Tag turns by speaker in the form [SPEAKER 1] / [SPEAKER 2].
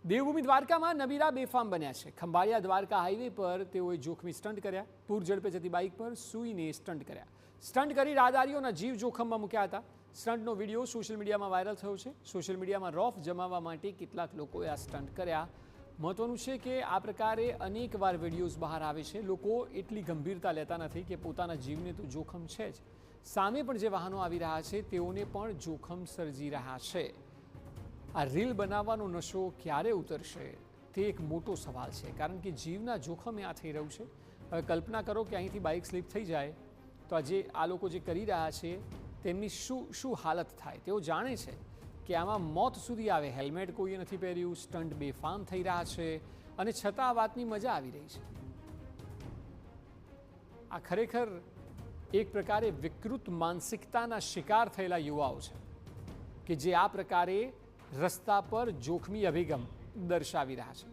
[SPEAKER 1] દેવભૂમિ દ્વારકામાં નબીરા બેફામ બન્યા છે। ખંભાળિયા દ્વારકા હાઈવે પર તેઓએ જોખમી સ્ટન્ટ કર્યા। પૂર ઝડપે જતી બાઇક પર સૂઈને સ્ટન્ટ કર્યા। સ્ટન્ટ કરી રાહદારીઓના જીવ જોખમમાં મૂક્યા હતા। સ્ટન્ટનો વિડીયો સોશિયલ મીડિયામાં વાયરલ થયો છે। સોશિયલ મીડિયામાં રોફ જમાવવા માટે કેટલાક લોકોએ આ સ્ટન્ટ કર્યા। મહત્વનું છે કે આ પ્રકારે અનેકવાર વિડીયોઝ બહાર આવે છે। લોકો એટલી ગંભીરતા લેતા નથી કે પોતાના જીવને તો જોખમ છે જ, સામે પણ જે વાહનો આવી રહ્યા છે તેઓને પણ જોખમ સર્જી રહ્યા છે। આ રીલ બનાવવાનો નશો ક્યારે ઉતરશે તે એક મોટો સવાલ છે, કારણ કે જીવના જોખમે આ થઈ રહ્યું છે। હવે કલ્પના કરો કે અહીંથી બાઇક સ્લીપ થઈ જાય તો આ લોકો જે કરી રહ્યા છે તેમની શું હાલત થાય। તેઓ જાણે છે કે આમાં મોત સુધી આવે, હેલ્મેટ કોઈએ નથી પહેર્યું, સ્ટન્ટ બેફામ થઈ રહ્યા છે અને છતાં આ વાતની મજા આવી રહી છે। આ ખરેખર એક પ્રકારે વિકૃત માનસિકતાના શિકાર થયેલા યુવાઓ છે કે જે આ પ્રકારે રસ્તા પર જોખમી અભિગમ દર્શાવી રહ્યા છે।